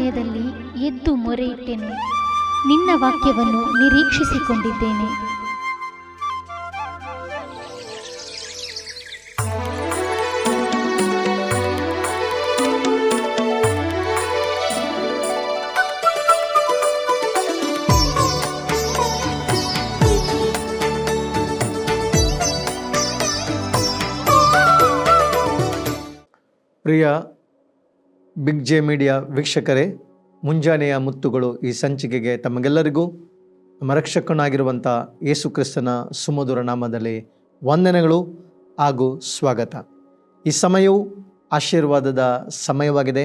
ಸಮಯದಲ್ಲಿ ಎದ್ದು ಮೊರೆಯಿಟ್ಟೆನು. ನಿನ್ನ ವಾಕ್ಯವನ್ನು ನಿರೀಕ್ಷಿಸಿಕೊಂಡಿದ್ದೇನೆ. ಪ್ರಿಯ ಬಿಗ್ ಜೆ ಮೀಡಿಯಾ ವೀಕ್ಷಕರೇ, ಮುಂಜಾನೆಯ ಮುತ್ತುಗಳು ಈ ಸಂಚಿಕೆಗೆ ತಮಗೆಲ್ಲರಿಗೂ ನಮ್ಮ ರಕ್ಷಕನಾಗಿರುವಂಥ ಯೇಸು ಕ್ರಿಸ್ತನ ಸುಮಧುರ ನಾಮದಲ್ಲಿ ವಂದನೆಗಳು ಹಾಗೂ ಸ್ವಾಗತ. ಈ ಸಮಯವು ಆಶೀರ್ವಾದದ ಸಮಯವಾಗಿದೆ.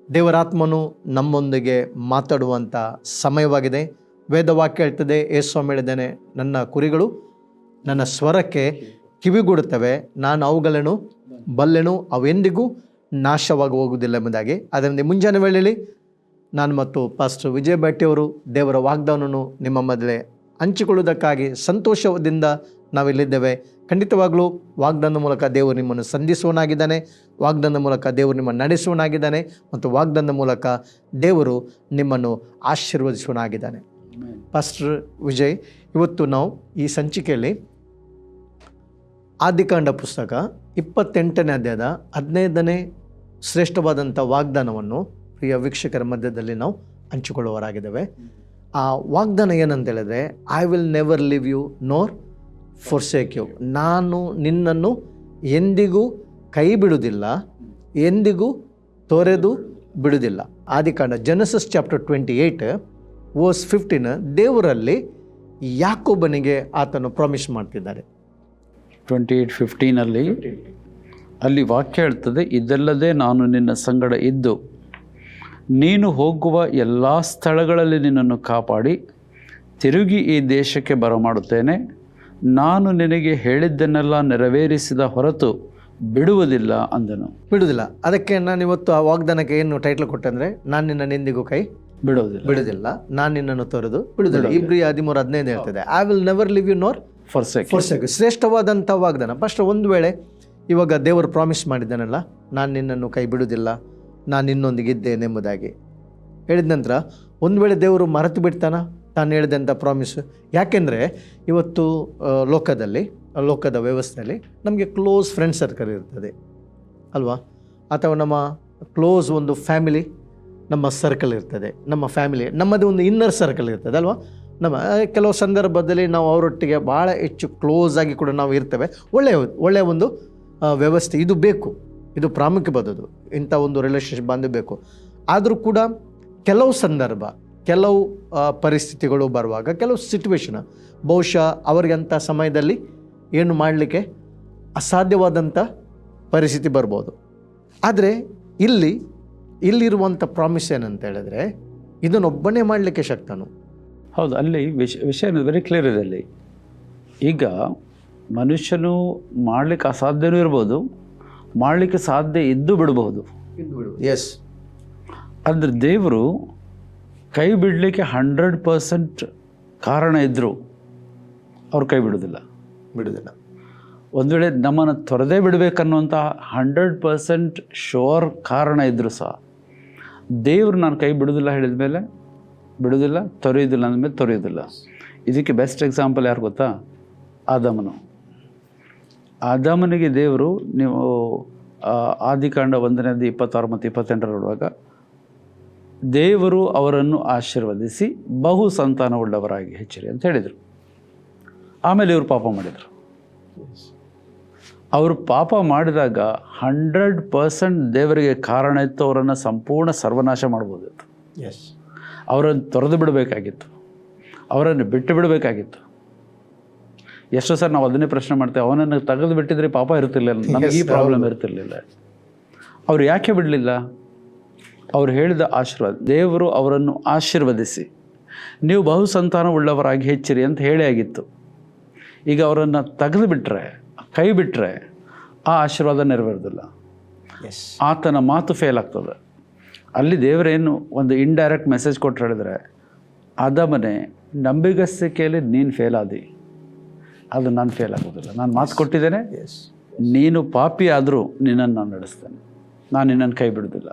ದೇವರಾತ್ಮನು ನಮ್ಮೊಂದಿಗೆ ಮಾತಾಡುವಂಥ ಸಮಯವಾಗಿದೆ. ವೇದವಾಕ್ಯ ಹೇಳ್ತದೆ, ಯೇಸು ಹೇಳಿದ್ದಾನೆ, ನನ್ನ ಕುರಿಗಳು ನನ್ನ ಸ್ವರಕ್ಕೆ ಕಿವಿಗೊಡುತ್ತವೆ, ನಾನು ಅವುಗಳನ್ನು ಬಲ್ಲೆನು, ಅವೆಂದಿಗೂ ನಾಶವಾಗಿ ಹೋಗುವುದಿಲ್ಲ ಎಂಬುದಾಗಿ. ಅದರಿಂದ ಮುಂಜಾನೆ ವೇಳೆಯಲ್ಲಿ ನಾನು ಮತ್ತು ಪಾಸ್ಟರ್ ವಿಜಯ್ ಭಟ್ಟಿಯವರು ದೇವರ ವಾಗ್ದಾನವನ್ನು ನಿಮ್ಮ ಮೊದಲೇ ಹಂಚಿಕೊಳ್ಳುವುದಕ್ಕಾಗಿ ಸಂತೋಷದಿಂದ ನಾವಿಲ್ಲಿದ್ದೇವೆ. ಖಂಡಿತವಾಗಲೂ ವಾಗ್ದಾನದ ಮೂಲಕ ದೇವರು ನಿಮ್ಮನ್ನು ಸಂಧಿಸುವನಾಗಿದ್ದಾನೆ, ವಾಗ್ದಾನದ ಮೂಲಕ ದೇವರು ನಿಮ್ಮನ್ನು ನಡೆಸುವನಾಗಿದ್ದಾನೆ ಮತ್ತು ವಾಗ್ದಾನದ ಮೂಲಕ ದೇವರು ನಿಮ್ಮನ್ನು ಆಶೀರ್ವದಿಸುವನಾಗಿದ್ದಾನೆ. ಪಾಸ್ಟರ್ ವಿಜಯ್, ಇವತ್ತು ನಾವು ಈ ಸಂಚಿಕೆಯಲ್ಲಿ ಆದಿಕಾಂಡ ಪುಸ್ತಕ 28ನೇ ಅಧ್ಯಾಯದ 15ನೇ ಶ್ರೇಷ್ಠವಾದಂಥ ವಾಗ್ದಾನವನ್ನು ಪ್ರಿಯ ವೀಕ್ಷಕರ ಮಧ್ಯದಲ್ಲಿ ನಾವು ಹಂಚಿಕೊಳ್ಳುವರಾಗಿದ್ದೇವೆ. ಆ ವಾಗ್ದಾನ ಏನಂತ ಹೇಳಿದ್ರೆ, I will never leave you nor forsake you. ನಾನು ನಿನ್ನನ್ನು ಎಂದಿಗೂ ಕೈ ಬಿಡುವುದಿಲ್ಲ, ಎಂದಿಗೂ ತೊರೆದು ಬಿಡುವುದಿಲ್ಲ. ಆದಿಕಾಂಡ ಜೆನೆಸಿಸ್ ಚಾಪ್ಟರ್ 28 ವರ್ಸ್ 15 ದೇವರಲ್ಲಿ ಯಾಕೋಬನಿಗೆ ಆತನು ಪ್ರಾಮಿಸ್ ಮಾಡ್ತಿದ್ದಾರೆ. 28:15 ಅಲ್ಲಿ ವಾಕ್ಯ ಹೇಳ್ತದೆ, ಇದಲ್ಲದೆ ನಾನು ನಿನ್ನ ಸಂಗಡ ಇದ್ದು ನೀನು ಹೋಗುವ ಎಲ್ಲ ಸ್ಥಳಗಳಲ್ಲಿ ನಿನ್ನನ್ನು ಕಾಪಾಡಿ ತಿರುಗಿ ಈ ದೇಶಕ್ಕೆ ಬರಮಾಡುತ್ತೇನೆ. ನಾನು ನಿನಗೆ ಹೇಳಿದ್ದನ್ನೆಲ್ಲ ನೆರವೇರಿಸಿದ ಹೊರತು ಬಿಡುವುದಿಲ್ಲ ಅಂದನು. ಬಿಡುವುದಿಲ್ಲ. ಅದಕ್ಕೆ ನಾನು ಇವತ್ತು ಆ ವಾಗ್ದಾನಕ್ಕೆ ಏನು ಟೈಟ್ಲ್ ಕೊಟ್ಟಂದರೆ, ನಾನು ನಿನ್ನ ಎಂದಿಗೂ ಕೈ ಬಿಡುವುದಿಲ್ಲ, ನಾನು ನಿನ್ನನ್ನು ತೊರೆದು ಬಿಡುವುದಿಲ್ಲ. ಇಬ್ರಿಯ 13:15 ಹೇಳ್ತದೆ, I will never leave you nor forsake. ಶ್ರೇಷ್ಠವಾದಂಥ ವಾಗ್ದಾನ. ಫಸ್ಟ್ ಒಂದು ವೇಳೆ ಇವಾಗ ದೇವರು ಪ್ರಾಮಿಸ್ ಮಾಡಿದ್ದಾನಲ್ಲ, ನಾನು ನಿನ್ನನ್ನು ಕೈ ಬಿಡುವುದಿಲ್ಲ, ನಾನು ನಿನ್ನೊಂದಿಗೆ ಇದ್ದೇನೆ ಎಂಬುದಾಗಿ ಹೇಳಿದ ನಂತರ ಒಂದು ವೇಳೆ ದೇವರು ಮರೆತು ಬಿಡ್ತಾನ ತಾನು ಹೇಳಿದಂಥ ಪ್ರಾಮಿಸ್? ಯಾಕೆಂದರೆ ಇವತ್ತು ಲೋಕದ ವ್ಯವಸ್ಥೆಯಲ್ಲಿ ನಮಗೆ ಕ್ಲೋಸ್ ಫ್ರೆಂಡ್ ಸರ್ಕಲ್ ಇರ್ತದೆ ಅಲ್ವಾ, ಅಥವಾ ನಮ್ಮ ಕ್ಲೋಸ್ ಒಂದು ಫ್ಯಾಮಿಲಿ ನಮ್ಮ ಸರ್ಕಲ್ ಇರ್ತದೆ, ನಮ್ಮ ಫ್ಯಾಮಿಲಿ ನಮ್ಮದೇ ಒಂದು ಇನ್ನರ್ ಸರ್ಕಲ್ ಇರ್ತದೆ ಅಲ್ವಾ. ನಮ್ಮ ಕೆಲವು ಸಂದರ್ಭದಲ್ಲಿ ನಾವು ಅವರೊಟ್ಟಿಗೆ ಭಾಳ ಹೆಚ್ಚು ಕ್ಲೋಸ್ ಆಗಿ ಕೂಡ ನಾವು ಇರ್ತೇವೆ. ಒಳ್ಳೆಯ ಒಂದು ವ್ಯವಸ್ಥೆ ಇದು ಬೇಕು, ಇದು ಪ್ರಾಮುಖ್ಯವಾದದ್ದು. ಇಂಥ ಒಂದು ರಿಲೇಷನ್ಶಿಪ್ ಬೇಕು. ಆದರೂ ಕೂಡ ಕೆಲವು ಸಂದರ್ಭ, ಕೆಲವು ಪರಿಸ್ಥಿತಿಗಳು ಬರುವಾಗ, ಕೆಲವು ಸಿಚುವೇಶನ್ ಬಹುಶಃ ಅವರಿಗೆ ಅಂಥ ಸಮಯದಲ್ಲಿ ಏನು ಮಾಡಲಿಕ್ಕೆ ಅಸಾಧ್ಯವಾದಂಥ ಪರಿಸ್ಥಿತಿ ಬರ್ಬೋದು. ಆದರೆ ಇಲ್ಲಿರುವಂಥ ಪ್ರಾಮಿಸ್ ಏನಂತ ಹೇಳಿದ್ರೆ, ಇದನ್ನೊಬ್ಬನೇ ಮಾಡಲಿಕ್ಕೆ ಶಕ್ತನು. ಹೌದು, ಅಲ್ಲಿ ವಿಷಯ ವೆರಿ ಕ್ಲಿಯರ್ ಇದೆ. ಅಲ್ಲಿ ಈಗ ಮನುಷ್ಯನು ಮಾಡಲಿಕ್ಕೆ ಅಸಾಧ್ಯನೂ ಇರ್ಬೋದು, ಮಾಡಲಿಕ್ಕೆ ಸಾಧ್ಯ ಇದ್ದು ಬಿಡಬಹುದು. ಎಸ್, ಅಂದರೆ ದೇವರು ಕೈ ಬಿಡಲಿಕ್ಕೆ 100% ಕಾರಣ ಇದ್ದರೂ ಅವ್ರು ಕೈ ಬಿಡೋದಿಲ್ಲ. ಒಂದು ವೇಳೆ ನಮ್ಮನ್ನು ತೊರೆದೇ ಬಿಡಬೇಕನ್ನುವಂಥ 100% ಶೋರ್ ಕಾರಣ ಇದ್ದರೂ ಸಹ ದೇವರು ನಾನು ಕೈ ಬಿಡೋದಿಲ್ಲ ಹೇಳಿದ ಮೇಲೆ ಬಿಡೋದಿಲ್ಲ, ತೊರೆಯೋದಿಲ್ಲ ಅಂದಮೇಲೆ ತೊರೆಯೋದಿಲ್ಲ. ಇದಕ್ಕೆ ಬೆಸ್ಟ್ ಎಕ್ಸಾಂಪಲ್ ಯಾರು ಗೊತ್ತಾ? ಆದಾಮನಿಗೆ ದೇವರು, ನೀವು ಆದಿಕಾಂಡ 1:26 ಮತ್ತು 28 ನೋಡುವಾಗ, ದೇವರು ಅವರನ್ನು ಆಶೀರ್ವದಿಸಿ ಬಹು ಸಂತಾನವುಳ್ಳವರಾಗಿ ಹೆಚ್ಚಿರಿ ಅಂತ ಹೇಳಿದರು. ಆಮೇಲೆ ಇವರು ಪಾಪ ಮಾಡಿದರು. ಅವರು ಪಾಪ ಮಾಡಿದಾಗ 100% ದೇವರಿಗೆ ಕಾರಣ ಇತ್ತು, ಅವರನ್ನು ಸಂಪೂರ್ಣ ಸರ್ವನಾಶ ಮಾಡ್ಬೋದಿತ್ತು. ಎಸ್, ಅವರನ್ನು ತೊರೆದು ಬಿಡಬೇಕಾಗಿತ್ತು, ಅವರನ್ನು ಬಿಟ್ಟು ಬಿಡಬೇಕಾಗಿತ್ತು. ಎಷ್ಟೋ ಸರ್ ನಾವು ಅದನ್ನೇ ಪ್ರಶ್ನೆ ಮಾಡ್ತೇವೆ, ಅವನನ್ನು ತೆಗೆದು ಬಿಟ್ಟಿದ್ರೆ ಪಾಪ ಇರ್ತಿರ್ಲಿಲ್ಲ, ನಮಗೆ ಈ ಪ್ರಾಬ್ಲಮ್ ಇರ್ತಿರ್ಲಿಲ್ಲ. ಅವರು ಯಾಕೆ ಬಿಡಲಿಲ್ಲ? ಅವರು ಹೇಳಿದ ಆಶೀರ್ವಾದ, ದೇವರು ಅವರನ್ನು ಆಶೀರ್ವದಿಸಿ ನೀವು ಬಹು ಸಂತಾನವುಳ್ಳವರಾಗಿ ಹೆಚ್ಚಿರಿ ಅಂತ ಹೇಳೇ ಆಗಿತ್ತು. ಈಗ ಅವರನ್ನು ತೆಗೆದು ಬಿಟ್ಟರೆ, ಕೈ ಬಿಟ್ಟರೆ ಆ ಆಶೀರ್ವಾದ ನೆರವೇರೋದಿಲ್ಲ. ಆತನ ಮಾತು ಫೇಲ್ ಆಗ್ತದೆ. ಅಲ್ಲಿ ದೇವರೇನು ಒಂದು ಇಂಡೈರೆಕ್ಟ್ ಮೆಸೇಜ್ ಕೊಟ್ಟು ಹೇಳಿದರೆ, ಆದಾಮನೇ ನಂಬಿಗಸ್ತಿಕೆಯಲ್ಲಿ ನೀನು ಫೇಲ್ ಆದಿ, ಅದು ನಾನು ಫೇಲ್ ಆಗೋದಿಲ್ಲ. ನಾನು ಮಾತು ಕೊಟ್ಟಿದ್ದೇನೆ, ನೀನು ಪಾಪಿ ಆದರೂ ನಿನ್ನನ್ನು ನಾನು ನಡೆಸ್ತೇನೆ, ನಾನು ನಿನ್ನನ್ನು ಕೈ ಬಿಡೋದಿಲ್ಲ.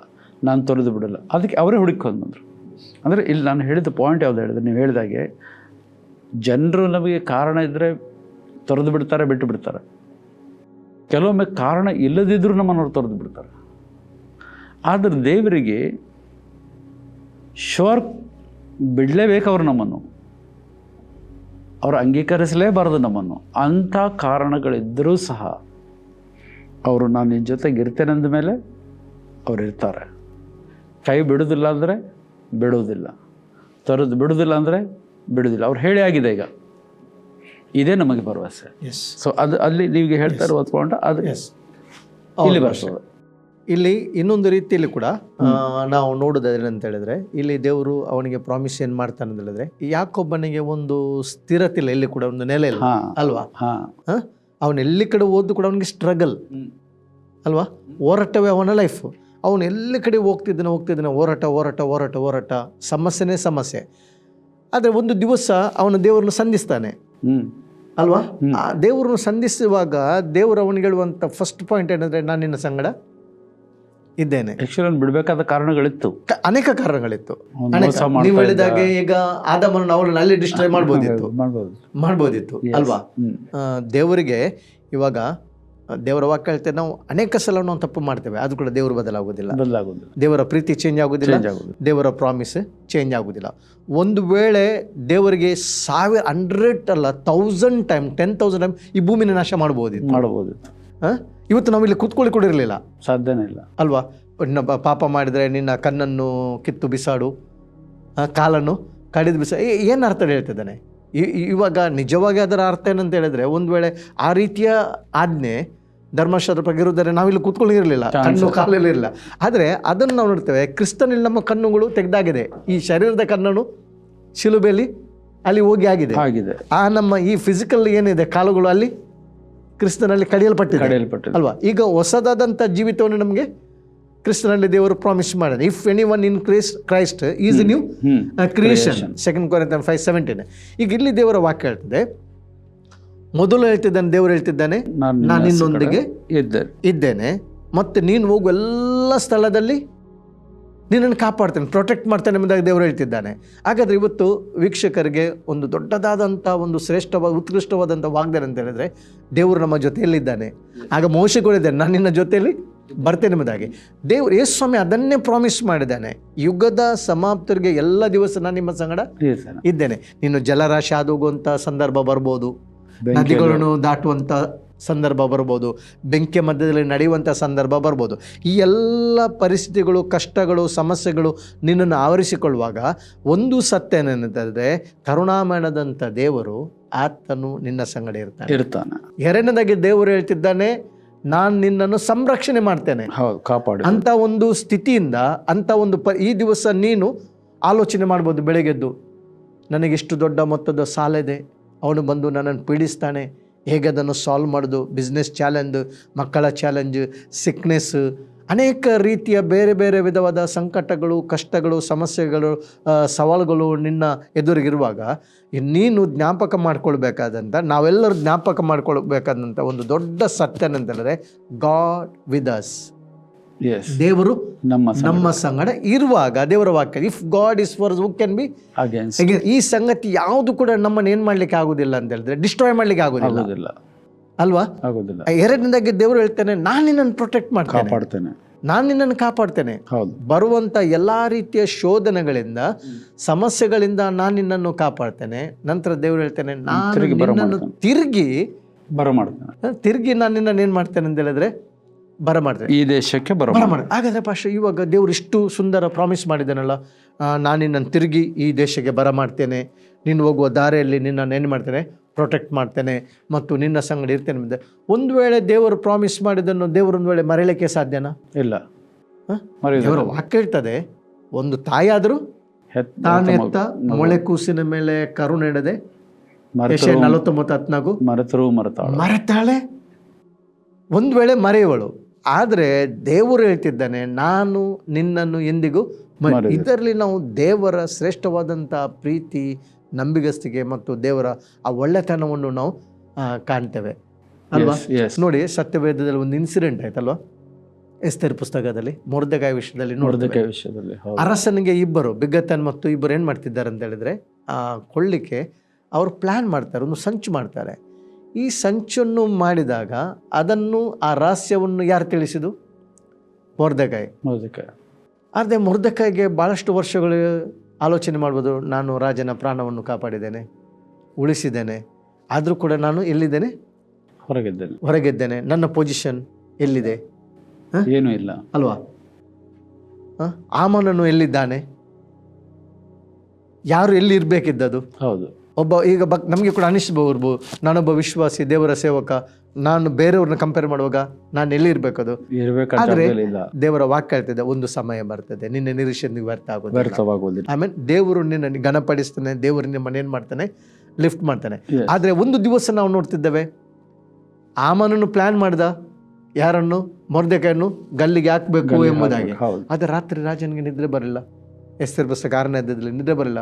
ನಾನು ತೊರೆದು ಬಿಡಲ್ಲ. ಅದಕ್ಕೆ ಅವರೇ ಹುಡುಕೊಂಡು ಬಂದರು. ಅಂದರೆ ಇಲ್ಲಿ ನಾನು ಹೇಳಿದ ಪಾಯಿಂಟ್ ಯಾವುದು ಹೇಳಿದ್ರೆ, ನೀವು ಹೇಳಿದಾಗೆ ಜನರು ನಮಗೆ ಕಾರಣ ಇದ್ದರೆ ತೊರೆದು ಬಿಡ್ತಾರೆ, ಬಿಟ್ಟು ಬಿಡ್ತಾರೆ. ಕೆಲವೊಮ್ಮೆ ಕಾರಣ ಇಲ್ಲದಿದ್ದರೂ ನಮ್ಮನ್ನು ತೊರೆದು ಬಿಡ್ತಾರೆ. ಆದರೆ ದೇವರಿಗೆ ಶೋರ್ ಬಿಡಲೇಬೇಕು ಅವರು ನಮ್ಮನ್ನು, ಅವರು ಅಂಗೀಕರಿಸಲೇಬಾರದು ನಮ್ಮನ್ನು. ಅಂಥ ಕಾರಣಗಳಿದ್ದರೂ ಸಹ ಅವರು ನಾನು ನಿನ್ನ ಜೊತೆಗೆ ಇರ್ತೇನೆ ಅಂದ ಮೇಲೆ ಅವ್ರು ಇರ್ತಾರೆ. ಕೈ ಬಿಡೋದಿಲ್ಲ ಅಂದರೆ ಬಿಡೋದಿಲ್ಲ, ತೊರೆದು ಬಿಡೋದಿಲ್ಲ ಅಂದರೆ ಬಿಡೋದಿಲ್ಲ. ಅವ್ರು ಹೇಳಿ ಆಗಿದೆ. ಈಗ ಇದೇ ನಮಗೆ ಭರವಸೆ. ಸೊ ಅದು ಅಲ್ಲಿ ನೀವೀಗ ಹೇಳ್ತಾ ಇರೋ ಹೊತ್ಕೊಂಡು ಅದು ಇಲ್ಲಿ ಬರ್ತದೆ. ಇಲ್ಲಿ ಇನ್ನೊಂದು ರೀತಿಯಲ್ಲಿ ಕೂಡ ನಾವು ನೋಡೋದೇನಂತ ಹೇಳಿದ್ರೆ, ಇಲ್ಲಿ ದೇವರು ಅವನಿಗೆ ಪ್ರಾಮಿಸ್ ಏನು ಮಾಡ್ತಾನೆ ಅಂತ ಹೇಳಿದ್ರೆ, ಯಾಕೊಬ್ಬನಿಗೆ ಒಂದು ಸ್ಥಿರತೆ ಇಲ್ಲ, ಇಲ್ಲಿ ಕೂಡ ಒಂದು ನೆಲೆ ಇಲ್ಲ ಅಲ್ವಾ. ಅವನು ಎಲ್ಲಿ ಕಡೆ ಹೋದ್ದು ಕೂಡ ಅವನಿಗೆ ಸ್ಟ್ರಗಲ್ ಅಲ್ವಾ, ಹೋರಾಟವೇ ಅವನ ಲೈಫ್. ಅವನು ಎಲ್ಲಿ ಕಡೆ ಹೋಗ್ತಿದ್ದಾನೆ ಹೋರಾಟ, ಸಮಸ್ಯೆ. ಆದರೆ ಒಂದು ದಿವಸ ಅವನ ದೇವರನ್ನು ಸಂಧಿಸ್ತಾನೆ ಅಲ್ವಾ. ಆ ದೇವರನ್ನು ಸಂಧಿಸುವಾಗ ದೇವರು ಅವನಿಗೆ ಹೇಳುವಂಥ ಫಸ್ಟ್ ಪಾಯಿಂಟ್ ಏನಂದ್ರೆ, ನಾನು ನಿನ್ನ ಸಂಗಡ ಇದ್ದೇನೆ. ಆಕ್ಚುಲಿ ಬಿಡಬೇಕಾದ ಕಾರಣಗಳಿತ್ತು, ಅನೇಕ ಕಾರಣಗಳಿತ್ತು. ನೀವು ಹೇಳಿದಾಗೆ ಈಗ ಆದಾಮನ್ನು ಅವಳನ್ನು ಅಲ್ಲಿ ಡಿಸ್ಟ್ರಾಯ್ ಮಾಡ್ಬೋದಿತ್ತು ಅಲ್ವಾ. ದೇವರಿಗೆ ಇವಾಗ ದೇವರ ವಾಕ್ಯ ಹೇಳ್ತೇವೆ, ನಾವು ಅನೇಕ ಸಲ ನಾವು ತಪ್ಪು ಮಾಡ್ತೇವೆ, ಅದು ಕೂಡ ದೇವರು ಬದಲಾಗೋದಿಲ್ಲ. ದೇವರ ಪ್ರೀತಿ ಚೇಂಜ್ ಆಗೋದಿಲ್ಲ, ದೇವರ ಪ್ರಾಮಿಸ್ ಚೇಂಜ್ ಆಗೋದಿಲ್ಲ. ಒಂದು ವೇಳೆ ದೇವರಿಗೆ 100 ಅಲ್ಲ 1000 ಟೈಮ್ 10,000 ಟೈಮ್ ಈ ಭೂಮಿನ ನಾಶ ಮಾಡ್ಬೋದಿತ್ತು. ಇವತ್ತು ನಾವು ಇಲ್ಲಿ ಕೂತ್ಕೊಳ್ಳಿ ಕೂಡ ಇರಲಿಲ್ಲ, ಸಾಧ್ಯನೇ ಇಲ್ಲ ಅಲ್ವಾ. ಪಾಪ ಮಾಡಿದರೆ ನಿನ್ನ ಕಣ್ಣನ್ನು ಕಿತ್ತು ಬಿಸಾಡು, ಕಾಲನ್ನು ಕಡಿದು ಏನು ಅರ್ಥ ಹೇಳ್ತಿದ್ದಾನೆ ಇವಾಗ. ನಿಜವಾಗಿ ಅದರ ಅರ್ಥ ಏನಂತ ಹೇಳಿದ್ರೆ, ಒಂದು ವೇಳೆ ಆ ರೀತಿಯ ಆಜ್ಞೆ ಧರ್ಮಶಾಸ್ತ್ರ ಪ್ರಕಾರ ಇರುವುದಾದ್ರೆ ನಾವಿಲ್ಲಿ ಕೂತ್ಕೊಳ್ಳಿರಲಿಲ್ಲ, ಕಣ್ಣು ಕಾಲಲ್ಲಿ ಇರಲಿಲ್ಲ. ಆದರೆ ಅದನ್ನು ನಾವು ನೋಡ್ತೇವೆ, ಕ್ರಿಸ್ತನಲ್ಲಿ ನಮ್ಮ ಕಣ್ಣುಗಳು ತೆಗೆದಾಗಿದೆ. ಈ ಶರೀರದ ಕಣ್ಣನ್ನು ಶಿಲುಬೆಯಲ್ಲಿ ಅಲ್ಲಿ ಹೋಗಿ ಆಗಿದೆ. ಆ ನಮ್ಮ ಈ ಫಿಸಿಕಲ್ ಏನಿದೆ ಕಾಲುಗಳು ಅಲ್ಲಿ ಕ್ರಿಸ್ತನಲ್ಲಿ ಕಡಿಯಲ್ಪಟ್ಟಿದೆ ಅಲ್ವಾ. ಈಗ ಹೊಸದಾದಂಥ ಜೀವಿತವನ್ನು ನಮಗೆ ಕ್ರಿಸ್ತನಲ್ಲಿ ದೇವರು ಪ್ರಾಮಿಸ್ ಮಾಡಿದೆ. If anyone in Christ is A new creation, 2 Corinthians 5:17. ಈಗ ಇಲ್ಲಿ ದೇವರ ವಾಕ್ಯ ಹೇಳ್ತದೆ, ಮೊದಲು ಹೇಳ್ತಿದ್ದಾನೆ ದೇವರು ಹೇಳ್ತಿದ್ದಾನೆ, ನಾನು ನಿನ್ನೊಂದಿಗೆ ಇದ್ದೇನೆ ಮತ್ತು ನೀನು ಹೋಗುವ ಎಲ್ಲ ಸ್ಥಳದಲ್ಲಿ ನಿನ್ನನ್ನು ಕಾಪಾಡ್ತೇನೆ, ಪ್ರೊಟೆಕ್ಟ್ ಮಾಡ್ತೇನೆ ಎಂಬುದಾಗಿ ದೇವರು ಹೇಳ್ತಿದ್ದಾನೆ. ಹಾಗಾದರೆ ಇವತ್ತು ವೀಕ್ಷಕರಿಗೆ ಒಂದು ದೊಡ್ಡದಾದಂಥ ಒಂದು ಉತ್ಕೃಷ್ಟವಾದಂಥ ವಾಗ್ದಾನ ಅಂತ ಹೇಳಿದ್ರೆ, ದೇವರು ನಮ್ಮ ಜೊತೆಯಲ್ಲಿದ್ದಾನೆ. ಆಗ ಮೋಶೆ ಕೂಡ ಇದ್ದಾನೆ, ನಾನು ನಿನ್ನ ಜೊತೆಯಲ್ಲಿ ಬರ್ತೇನೆ ಎಂಬುದಾಗಿ. ದೇವರು ಯೇಸು ಸ್ವಾಮಿ ಅದನ್ನೇ ಪ್ರಾಮಿಸ್ ಮಾಡಿದ್ದಾನೆ, ಯುಗದ ಸಮಾಪ್ತರಿಗೆ ಎಲ್ಲ ದಿವಸ ನಾನು ನಿಮ್ಮ ಸಂಗಡ ಇದ್ದೇನೆ. ನೀನು ಜಲರಾಶಿ ಹಾದು ಹೋಗುವಂಥ ಸಂದರ್ಭ ಬರ್ಬೋದು, ನದಿಗಳನ್ನು ದಾಟುವಂಥ ಸಂದರ್ಭ ಬರ್ಬೋದು, ಬೆಂಕಿಯ ಮಧ್ಯದಲ್ಲಿ ನಡೆಯುವಂಥ ಸಂದರ್ಭ ಬರ್ಬೋದು. ಈ ಎಲ್ಲ ಪರಿಸ್ಥಿತಿಗಳು, ಕಷ್ಟಗಳು, ಸಮಸ್ಯೆಗಳು ನಿನ್ನನ್ನು ಆವರಿಸಿಕೊಳ್ಳುವಾಗ ಒಂದು ಸತ್ಯ ಏನಂತಂದರೆ, ಕರುಣಾಮಯನಾದಂಥ ದೇವರು ಆತನು ನಿನ್ನ ಸಂಗಡ ಇರ್ತಾನೆ. ಎರಡನೇದಾಗಿ ದೇವರು ಹೇಳ್ತಿದ್ದಾನೆ, ನಾನು ನಿನ್ನನ್ನು ಸಂರಕ್ಷಣೆ ಮಾಡ್ತೇನೆ, ಕಾಪಾಡಿ. ಅಂಥ ಒಂದು ಸ್ಥಿತಿಯಿಂದ, ಅಂಥ ಒಂದು ಈ ದಿವಸ ನೀನು ಆಲೋಚನೆ ಮಾಡ್ಬೋದು, ಬೆಳಗ್ಗೆದ್ದು ನನಗಿಷ್ಟು ದೊಡ್ಡ ಮೊತ್ತದ ಸಾಲ ಇದೆ, ಅವನು ಬಂದು ನನ್ನನ್ನು ಪೀಡಿಸ್ತಾನೆ, ಹೇಗೆ ಅದನ್ನು ಸಾಲ್ವ್ ಮಾಡೋದು, ಬಿಸ್ನೆಸ್ ಚಾಲೆಂಜ್, ಮಕ್ಕಳ ಚಾಲೆಂಜ್, ಸಿಕ್ನೆಸ್, ಅನೇಕ ರೀತಿಯ ಬೇರೆ ಬೇರೆ ವಿಧವಾದ ಸಂಕಟಗಳು, ಕಷ್ಟಗಳು, ಸಮಸ್ಯೆಗಳು, ಸವಾಲುಗಳು ನಿನ್ನ ಎದುರಿಗಿರುವಾಗ ನೀನು ಜ್ಞಾಪಕ ಮಾಡ್ಕೊಳ್ಬೇಕಾದಂಥ, ನಾವೆಲ್ಲರೂ ಜ್ಞಾಪಕ ಮಾಡ್ಕೊಳ್ಬೇಕಾದಂಥ ಒಂದು ದೊಡ್ಡ ಸತ್ಯ ಅಂತಂದರೆ, ಗಾಡ್ ವಿತ್ ಅಸ್. ದೇವರು ನಮ್ಮ ಸಂಗಡ ಇರುವಾಗ, ದೇವರ ವಾಕ್ಯ, if god is for who can be against. ಈ ಸಂಗತಿ ಯಾವುದು ಕೂಡ ನಮ್ಮನ್ನು ಏನು ಮಾಡ್ಲಿಕ್ಕೆ ಆಗುದಿಲ್ಲ ಅಂತ ಹೇಳಿದ್ರೆ, ಡಿಸ್ಟ್ರಾಯ್ ಮಾಡ್ಲಿಕ್ಕೆ ಆಗುದಿಲ್ಲ ಅಲ್ವಾ. ಎರಡನೇದಾಗಿ ದೇವರು ಹೇಳ್ತಾನೆ, ನಾನು ನಿನ್ನನ್ನು ಪ್ರೊಟೆಕ್ಟ್ ಮಾಡ್ತೇನೆ, ನಾನು ನಿನ್ನನ್ನು ಕಾಪಾಡ್ತೇನೆ. ಬರುವಂಥ ಎಲ್ಲ ರೀತಿಯ ಶೋಧನೆಗಳಿಂದ, ಸಮಸ್ಯೆಗಳಿಂದ ನಾನು ನಿನ್ನನ್ನು ಕಾಪಾಡ್ತೇನೆ. ನಂತರ ದೇವರು ಹೇಳ್ತಾನೆ, ನಾನು ನಿನ್ನನ್ನು ತಿರುಗಿ ನಾನು ನಿನ್ನನ್ನು ಏನು ಮಾಡ್ತೇನೆ ಅಂತ ಹೇಳಿದ್ರೆ ಬರಮಾಡ್ತೇನೆ, ಈ ದೇಶಕ್ಕೆ ಬರಮಾಡ. ಹಾಗಾದರೆ ಪಾಸ್ಟರ್, ಇವಾಗ ದೇವರು ಇಷ್ಟು ಸುಂದರ ಪ್ರಾಮಿಸ್ ಮಾಡಿದ್ದಾನಲ್ಲ, ನಾನು ನಿನ್ನನ್ನು ತಿರುಗಿ ಈ ದೇಶಕ್ಕೆ ಬರಮಾಡ್ತೇನೆ, ನೀನು ಹೋಗುವ ದಾರಿಯಲ್ಲಿ ನಿನ್ನನ್ನು ಏನು ಮಾಡ್ತೇನೆ, ಪ್ರೊಟೆಕ್ಟ್ ಮಾಡ್ತೇನೆ ಮತ್ತು ನಿನ್ನ ಸಂಗಡ ಇರ್ತೇನೆ ಎಂಬುದು. ಒಂದು ವೇಳೆ ದೇವರು ಪ್ರಾಮಿಸ್ ಮಾಡಿದ್ದನ್ನು ದೇವರು ಒಂದು ವೇಳೆ ಮರೆಯಲಿಕ್ಕೆ ಸಾಧ್ಯನಾ? ಇಲ್ಲ. ದೇವರ ವಾಕ್ಯ ಹೇಳ್ತದೆ, ಒಂದು ತಾಯಿಯಾದರೂ ತಾನು ಎತ್ತ ಮೊಳೆ ಕೂಸಿನ ಮೇಲೆ ಕರುಣೆಡದೆ, 49:14 ಮರೆತಾಳೆ. ಒಂದು ವೇಳೆ ಮರೆಯುವಳು, ಆದರೆ ದೇವರು ಹೇಳ್ತಿದ್ದಾನೆ, ನಾನು ನಿನ್ನನ್ನು ಎಂದಿಗೂ ಇದರಲ್ಲಿ ನಾವು ದೇವರ ಶ್ರೇಷ್ಠವಾದಂಥ ಪ್ರೀತಿ, ನಂಬಿಗಸ್ತಿಕೆ ಮತ್ತು ದೇವರ ಆ ಒಳ್ಳೆತನವನ್ನು ನಾವು ಕಾಣ್ತೇವೆ ಅಲ್ವಾ. ನೋಡಿ, ಸತ್ಯವೇದದಲ್ಲಿ ಒಂದು ಇನ್ಸಿಡೆಂಟ್ ಆಯ್ತಲ್ವಾ. ಎಸ್ತೇರ್ ಪುಸ್ತಕದಲ್ಲಿ ಮೊರ್ದೆಕಾಯಿ ವಿಷಯದಲ್ಲಿ ನೋಡ್ತೇವೆ. ಮೊರ್ದೆಕಾಯಿ ವಿಷಯದಲ್ಲಿ ಹೌದು. ಅರಸನಿಗೆ ಇಬ್ಬರು ಬಿಗ್ಗತನ್ ಮತ್ತು ಇಬ್ಬರು ಏನು ಮಾಡ್ತಿದ್ದಾರೆ ಅಂತ ಹೇಳಿದ್ರೆ ಕೊಳ್ಳಿಕ್ಕೆ ಅವರು ಪ್ಲ್ಯಾನ್ ಮಾಡ್ತಾರೆ, ಒಂದು ಸಂಚು ಮಾಡ್ತಾರೆ. ಈ ಸಂಚನ್ನು ಮಾಡಿದಾಗ ಅದನ್ನು ಆ ರಹಸ್ಯವನ್ನು ಯಾರು ತಿಳಿಸಿದು? ಮೊರ್ದೆಕಾಯಿ. ಆದರೆ ಮೊರ್ದೆಕಾಯಿಗೆ ಭಾಳಷ್ಟು ವರ್ಷಗಳು ಆಲೋಚನೆ ಮಾಡ್ಬೋದು, ನಾನು ರಾಜನ ಪ್ರಾಣವನ್ನು ಕಾಪಾಡಿದ್ದೇನೆ, ಉಳಿಸಿದ್ದೇನೆ, ಆದರೂ ಕೂಡ ನಾನು ಎಲ್ಲಿದ್ದೇನೆ? ಹೊರಗಿದ್ದೇನೆ. ನನ್ನ ಪೊಸಿಷನ್ ಎಲ್ಲಿದೆ? ಏನೂ ಇಲ್ಲ ಅಲ್ವಾ? ಆಮನನು ಎಲ್ಲಿದ್ದಾನೆ? ಯಾರು ಎಲ್ಲಿ ಇರಬೇಕಿದ್ದದು? ಹೌದು. ಒಬ್ಬ ಈಗ ನಮಗೆ ಕೂಡ ಅನಿಸ್ಬೋದು, ನಾನೊಬ್ಬ ವಿಶ್ವಾಸಿ ದೇವರ ಸೇವಕ, ನಾನು ಬೇರೆಯವ್ರನ್ನ ಕಂಪೇರ್ ಮಾಡುವಾಗ ನಾನು ಎಲ್ಲಿ ಇರಬೇಕದು? ಆದರೆ ದೇವರ ವಾಕ್ಯ ಹೇಳ್ತಿದೆ, ಒಂದು ಸಮಯ ಬರ್ತದೆ ನಿನ್ನ ನಿರೀಕ್ಷೆ ವ್ಯರ್ಥವಾಗೋದಿಲ್ಲ. ಆಮೇಲೆ ದೇವರು ನಿನ್ನ ಘನಪಡಿಸ್ತಾನೆ, ದೇವರು ನಿಮ್ಮನ್ನ ಏನು ಮಾಡ್ತಾನೆ? ಲಿಫ್ಟ್ ಮಾಡ್ತಾನೆ. ಆದರೆ ಒಂದು ದಿವಸ ನಾವು ನೋಡ್ತಿದ್ದೇವೆ, ಆಮನನ್ನು ಪ್ಲಾನ್ ಮಾಡ್ದ ಯಾರನ್ನು? ಮೊರ್ದೆಕಾಯನ್ನು ಗಲ್ಲಿಗೆ ಹಾಕಬೇಕು ಎಂಬುದಾಗಿ. ಆದರೆ ರಾತ್ರಿ ರಾಜನಿಗೆ ನಿದ್ರೆ ಬರಲಿಲ್ಲ. ಎಸ್ತೇರ್ ಪುಸ್ತಕ 6ನೇ ಅಧ್ಯಾಯದಲ್ಲಿ ನಿದ್ರೆ ಬರಲಿಲ್ಲ.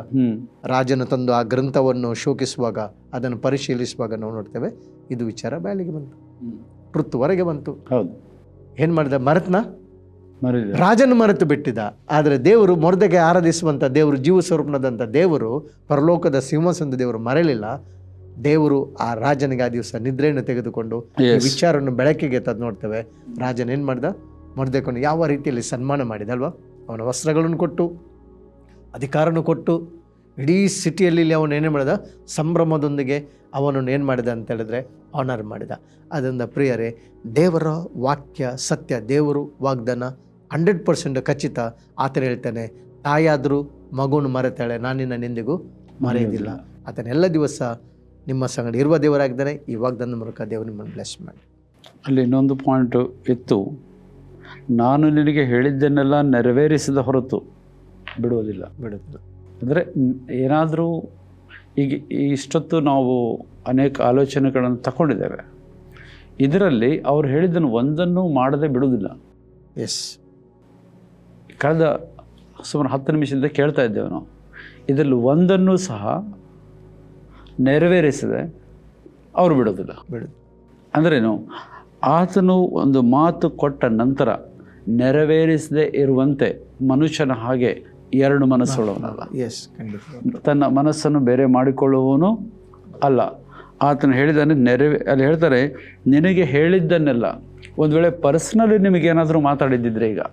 ರಾಜನು ತಂದು ಆ ಗ್ರಂಥವನ್ನು ಶೋಕಿಸುವಾಗ, ಅದನ್ನು ಪರಿಶೀಲಿಸುವಾಗ ನಾವು ನೋಡ್ತೇವೆ, ಇದು ವಿಚಾರ ಬಾಯಿಗೆ ಬಂತು, ಟ್ರುತ್ ಹೊರಗೆ ಬಂತು. ಏನ್ ಮಾಡಿದ? ರಾಜನು ಮರೆತು ಬಿಟ್ಟಿದ್ದ. ಆದರೆ ದೇವರು ಮೊರ್ದೆಕಾಯಿ ಆರಾಧಿಸುವಂಥ ದೇವರು, ಜೀವ ಸ್ವರೂಪನಾದಂಥ ದೇವರು, ಪರಲೋಕದ ಸಿಂಹಾಸನದ ದೇವರು ಮರೆಯಲಿಲ್ಲ. ದೇವರು ಆ ರಾಜನಿಗೆ ಆ ದಿವಸ ನಿದ್ರೆಯನ್ನು ತೆಗೆದುಕೊಂಡು ಈ ವಿಚಾರವನ್ನು ಬೆಳಕಿಗೆ ತಂದು ನೋಡ್ತೇವೆ. ರಾಜನ ಏನು ಮಾಡ್ದ? ಮೊರ್ದೆಕಾಯಿಯನ್ನು ಯಾವ ರೀತಿಯಲ್ಲಿ ಸನ್ಮಾನ ಮಾಡಿದಲ್ವಾ? ಅವನ ವಸ್ತ್ರಗಳನ್ನು ಕೊಟ್ಟು, ಅಧಿಕಾರವನ್ನು ಕೊಟ್ಟು, ಇಡೀ ಸಿಟಿಯಲ್ಲಿ ಅವನು ಏನೇ ಮಾಡಿದ? ಸಂಭ್ರಮದೊಂದಿಗೆ ಅವನನ್ನು ಏನು ಮಾಡಿದ ಅಂತ ಹೇಳಿದ್ರೆ ಆನರ್ ಮಾಡಿದ. ಅದರಿಂದ ಪ್ರಿಯರೇ, ದೇವರ ವಾಕ್ಯ ಸತ್ಯ, ದೇವರು ವಾಗ್ದಾನ 100% ಖಚಿತ. ಆತನ ಹೇಳ್ತಾನೆ, ತಾಯಾದರೂ ಮಗುವನ್ನು ಮರೆತಾಳೆ, ನಾನು ನಿನ್ನೆಂದಿಗೂ ಮರೆಯೋದಿಲ್ಲ. ಆತನೆಲ್ಲ ದಿವಸ ನಿಮ್ಮ ಸಂಗಡ ಇರುವ ದೇವರಾಗಿದ್ದಾನೆ. ಈ ವಾಗ್ದಾನದ ಮೂಲಕ ದೇವರು ನಿಮ್ಮನ್ನು ಬ್ಲೆಸ್ ಮಾಡಿ. ಅಲ್ಲಿ ಇನ್ನೊಂದು ಪಾಯಿಂಟು ಇತ್ತು, ನಾನು ನಿನಗೆ ಹೇಳಿದ್ದನ್ನೆಲ್ಲ ನೆರವೇರಿಸಿದ ಹೊರತು ಬಿಡುವುದಿಲ್ಲ. ಅಂದರೆ ಏನಾದರೂ ಈಗ ಇಷ್ಟೊತ್ತು ನಾವು ಅನೇಕ ಆಲೋಚನೆಗಳನ್ನು ತಗೊಂಡಿದ್ದೇವೆ, ಇದರಲ್ಲಿ ಅವ್ರು ಹೇಳಿದ್ದನ್ನು ಒಂದನ್ನು ಮಾಡದೆ ಬಿಡುವುದಿಲ್ಲ. ಕಳೆದ ಸುಮಾರು 10 ನಿಮಿಷದಿಂದ ಕೇಳ್ತಾ ಇದ್ದೇವೆ ನಾವು, ಇದರಲ್ಲಿ ಒಂದನ್ನು ಸಹ ನೆರವೇರಿಸದೆ ಅವರು ಬಿಡೋದಿಲ್ಲ. ಅಂದ್ರೇನು? ಆತನು ಒಂದು ಮಾತು ಕೊಟ್ಟ ನಂತರ ನೆರವೇರಿಸದೆ ಇರುವಂತೆ ಮನುಷ್ಯನ ಹಾಗೆ 2 ಮನಸ್ಸುಳ್ಳವನಲ್ಲ. ತನ್ನ ಮನಸ್ಸನ್ನು ಬೇರೆ ಮಾಡಿಕೊಳ್ಳುವವನು ಅಲ್ಲ. ಆತನು ಹೇಳಿದ್ದಾನೆ ಅಲ್ಲಿ ಹೇಳ್ತಾರೆ, ನಿನಗೆ ಹೇಳಿದ್ದನ್ನೆಲ್ಲ, ಒಂದು ವೇಳೆ ಪರ್ಸ್ನಲಿ ನಿಮಗೇನಾದರೂ ಮಾತಾಡಿದ್ದಿದ್ರೆ ಈಗ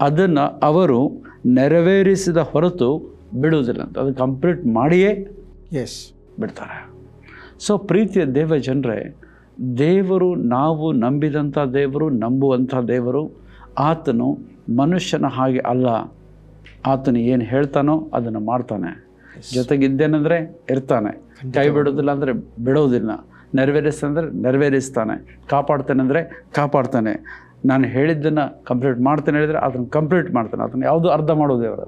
ಅದನ್ನು ಅವರು ನೆರವೇರಿಸಿದ ಹೊರತು ಬಿಡುವುದಿಲ್ಲ ಅಂತ, ಅದು ಕಂಪ್ಲೀಟ್ ಮಾಡಿಯೇ ಬಿಡ್ತಾರೆ. ಸೊ ಪ್ರೀತಿಯ ದೇವ ಜನರೇ, ದೇವರು, ನಾವು ನಂಬಿದಂಥ ದೇವರು, ನಂಬುವಂಥ ದೇವರು, ಆತನು ಮನುಷ್ಯನ ಹಾಗೆ ಅಲ್ಲ. ಆತನು ಏನು ಹೇಳ್ತಾನೋ ಅದನ್ನು ಮಾಡ್ತಾನೆ. ಜೊತೆಗಿದ್ದೇನೆಂದರೆ ಇರ್ತಾನೆ, ಕೈ ಬಿಡೋದಿಲ್ಲ ಅಂದರೆ ಬಿಡೋದಿಲ್ಲ, ನೆರವೇರಿಸ್ತಂದರೆ ನೆರವೇರಿಸ್ತಾನೆ, ಕಾಪಾಡ್ತಾನೆ ಅಂದರೆ ಕಾಪಾಡ್ತಾನೆ. ನಾನು ಹೇಳಿದ್ದನ್ನು ಕಂಪ್ಲೀಟ್ ಮಾಡ್ತಾನೆ ಹೇಳಿದರೆ ಅದನ್ನು ಕಂಪ್ಲೀಟ್ ಮಾಡ್ತಾನೆ. ಅದನ್ನು ಯಾವುದು ಅರ್ಧ ಮಾಡೋದು ದೇವರು.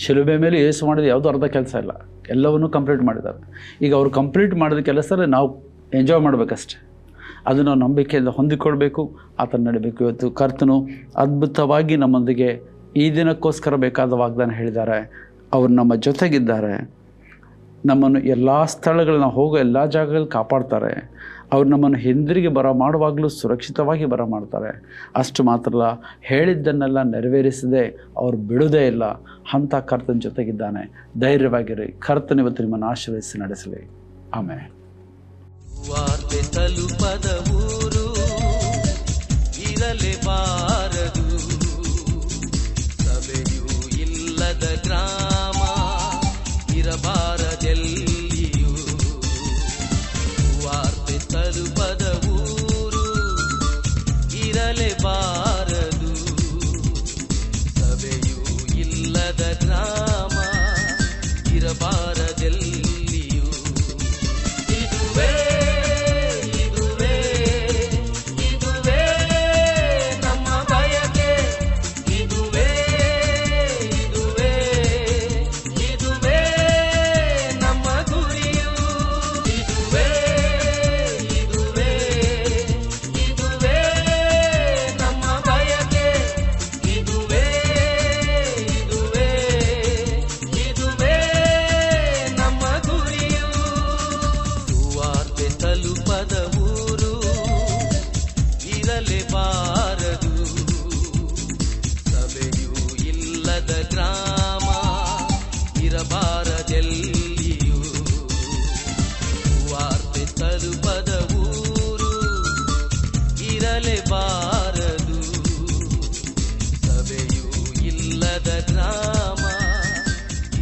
ಶಿಲುಬೆ ಮೇಲೆ ಯೇಸು ಮಾಡಿದ ಯಾವುದೂ ಅರ್ಧ ಕೆಲಸ ಇಲ್ಲ, ಎಲ್ಲವನ್ನೂ ಕಂಪ್ಲೀಟ್ ಮಾಡಿದ್ದಾರೆ. ಈಗ ಅವರು ಕಂಪ್ಲೀಟ್ ಮಾಡಿದ ಕೆಲಸದಲ್ಲಿ ನಾವು ಎಂಜಾಯ್ ಮಾಡಬೇಕಷ್ಟೆ. ಅದನ್ನು ನಂಬಿಕೆಯಿಂದ ಹೊಂದಿಕೊಳ್ಬೇಕು, ಆತನ ನಡಿಬೇಕು. ಇವತ್ತು ಕರ್ತನು ಅದ್ಭುತವಾಗಿ ನಮ್ಮೊಂದಿಗೆ ಈ ದಿನಕ್ಕೋಸ್ಕರ ಬೇಕಾದ ವಾಗ್ದಾನ ಹೇಳಿದ್ದಾರೆ. ಅವರು ನಮ್ಮ ಜೊತೆಗಿದ್ದಾರೆ, ನಮ್ಮನ್ನು ಎಲ್ಲ ಸ್ಥಳಗಳನ್ನ ಹೋಗೋ ಎಲ್ಲ ಜಾಗಗಳಲ್ಲಿ ಕಾಪಾಡ್ತಾರೆ. ಅವ್ರು ನಮ್ಮನ್ನು ಹಿಂದಿರುಗಿ ಮಾಡುವಾಗಲೂ ಸುರಕ್ಷಿತವಾಗಿ ಮಾಡ್ತಾರೆ. ಅಷ್ಟು ಮಾತ್ರ ಅಲ್ಲ, ಹೇಳಿದ್ದನ್ನೆಲ್ಲ ನೆರವೇರಿಸದೆ ಅವ್ರು ಬಿಡುವುದೇ ಇಲ್ಲ. ಅಂಥ ಕರ್ತನ ಜೊತೆಗಿದ್ದಾನೆ. ಧೈರ್ಯವಾಗಿರಿ. ಕರ್ತನ ಇವತ್ತು ನಿಮ್ಮನ್ನು ಆಶೀರ್ವದಿಸಿ ನಡೆಸಲಿ. ಆಮೇಲೆ ವಾರ್ತೆ ತಲುಪದ ಊರು ಇರಲೇಬಾರದು, ಸಭೆಯೂ ಇಲ್ಲದ ಗ್ರಾಮ ಇರಬಾರದೆಲ್ಲಿಯೂ. ವಾರ್ತೆ ತಲುಪದ ಊರು ಇರಲೇಬಾರದು, ಸಭೆಯೂ ಇಲ್ಲದ ಗ್ರಾಮ ಇರಬಾರದೆಲ್ಲಿಯೂ. ಇದುವೇ ಇಲ್ಲದ ಗ್ರಾಮ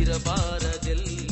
ಇರಬಾರದೆಲ್ಲ